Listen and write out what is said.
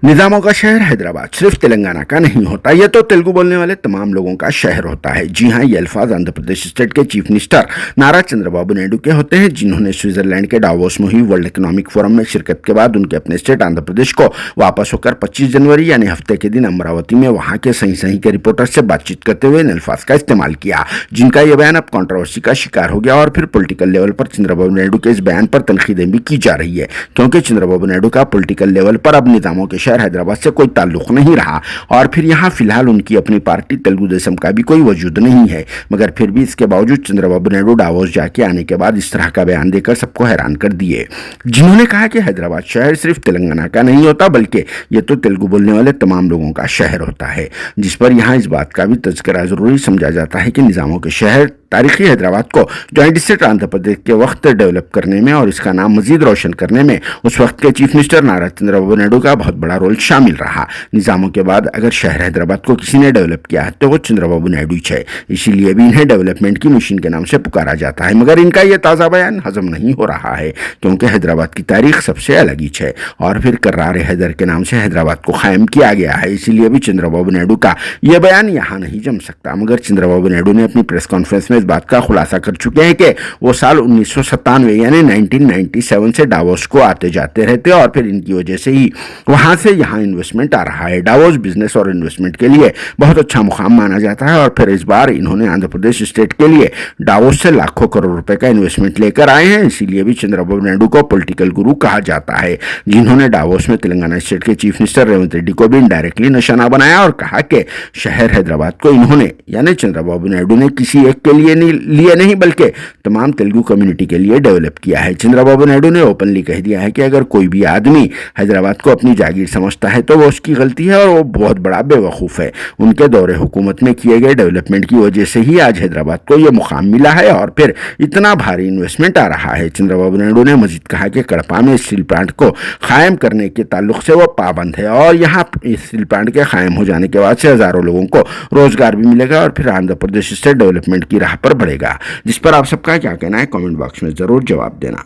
निजामों का शहर हैदराबाद सिर्फ तेलंगाना का नहीं होता, यह तो तेलुगु बोलने वाले तमाम लोगों का शहर होता है। जी हाँ, ये अल्फाज आंध्र प्रदेश स्टेट के चीफ मिनिस्टर नारा चंद्रबाबू नायडू के होते हैं, जिन्होंने स्विट्जरलैंड के डावोस में हुई वर्ल्ड इकोनॉमिक फोरम में शिरकत के बाद उनके अपने स्टेट आंध्र प्रदेश को वापस होकर 25 जनवरी यानी हफ्ते के दिन अमरावती में वहां के सही सही के रिपोर्टर से बातचीत करते हुए इन अल्फाज का इस्तेमाल किया, जिनका यह बयान अब कॉन्ट्रोवर्सी का शिकार हो गया। और फिर पॉलिटिकल लेवल पर चंद्रबाबू नायडू के इस बयान पर तनकीदें भी की जा रही है, क्योंकि चंद्रबाबू नायडू का पॉलिटिकल लेवल पर अब निजामों के शहर हैदराबाद से कोई ताल्लुक नहीं रहा। और फिर यहाँ फिलहाल उनकी अपनी पार्टी तेलुगु देशम का भी कोई वजूद नहीं है, मगर फिर भी इसके बावजूद चंद्रबाबू नायडू डावोस जाके आने के बाद इस तरह का बयान देकर सबको हैरान कर दिए, जिन्होंने कहा कि हैदराबाद शहर सिर्फ तेलंगाना का नहीं होता, बल्कि ये तो तेलुगु बोलने वाले तमाम लोगों का शहर होता है। जिस पर यहाँ इस बात का भी तज़किरा जरूरी समझा जाता है कि निजामों के शहर तारीखी हैदराबाद को जॉइंट स्टेट आंध्र प्रदेश के वक्त डेवलप करने में और इसका नाम मजीद रोशन करने में उस वक्त के चीफ मिनिस्टर नारा चंद्रबाबू नायडू का बहुत बड़ा रोल शामिल रहा। निजामों के बाद अगर शहर हैदराबाद को किसी ने डेवलप किया है तो वो चंद्रबाबू नायडू ही है, इसीलिए भी इन्हें डेवलपमेंट की मशीन के नाम से पुकारा जाता है। मगर इनका यह ताज़ा बयान हजम नहीं हो रहा है, क्योंकि हैदराबाद की तारीख सबसे अलग ही है और फिर कर्रार हैदर के नाम से हैदराबाद को कायम किया गया है। इसीलिए भी चंद्रबाबू नायडू का यह बयान यहाँ नहीं जम सकता। मगर चंद्रबाबू नायडू ने अपनी प्रेस कॉन्फ्रेंस में इस बात का खुलासा कर चुके हैं कि वो साल 1997 यानी 1997 से डावोस को आते जाते रहते और फिर इनकी वजह से ही वहां से यहाँ इन्वेस्टमेंट आ रहा है। डावोस बिजनेस और इन्वेस्टमेंट के लिए बहुत अच्छा मुकाम माना जाता है और फिर इस बार इन्होंने आंध्र प्रदेश स्टेट के लिए डावोस से लाखों करोड़ रुपए का इन्वेस्टमेंट लेकर आए हैं। इसीलिए भी चंद्रबाबू नायडू को पॉलिटिकल गुरु कहा जाता है, जिन्होंने डावोस में तेलंगाना स्टेट के चीफ मिनिस्टर रेवंत रेड्डी को भी इनडायरेक्टली निशाना बनाया और कहा कि शहर हैदराबाद को इन्होंने यानी चंद्रबाबू नायडू ने किसी एक के लिए नहीं बल्कि तमाम तेलुगु कम्युनिटी के लिए डेवलप किया है। चंद्रबाबू नायडू ने ओपनली कह दिया है कि अगर कोई भी आदमी हैदराबाद को अपनी जागीर समझता है तो वो उसकी गलती है और वो बहुत बड़ा बेवकूफ़ है। उनके दौरे हुकूमत में किए गए डेवलपमेंट की वजह से ही आज हैदराबाद को यह मुकाम मिला है और फिर इतना भारी इन्वेस्टमेंट आ रहा है। चंद्रबाबू नायडू ने मजीद कहा कि कड़पा में स्टील प्लांट को कायम करने के ताल्लुक से वो पाबंद है और यहाँ स्टील प्लांट के कायम हो जाने के बाद से हज़ारों लोगों को रोजगार भी मिलेगा और फिर आंध्र प्रदेश से डेवलपमेंट की राह पर बढ़ेगा। जिस पर आप सबका क्या कहना है, कमेंट बॉक्स में ज़रूर जवाब देना।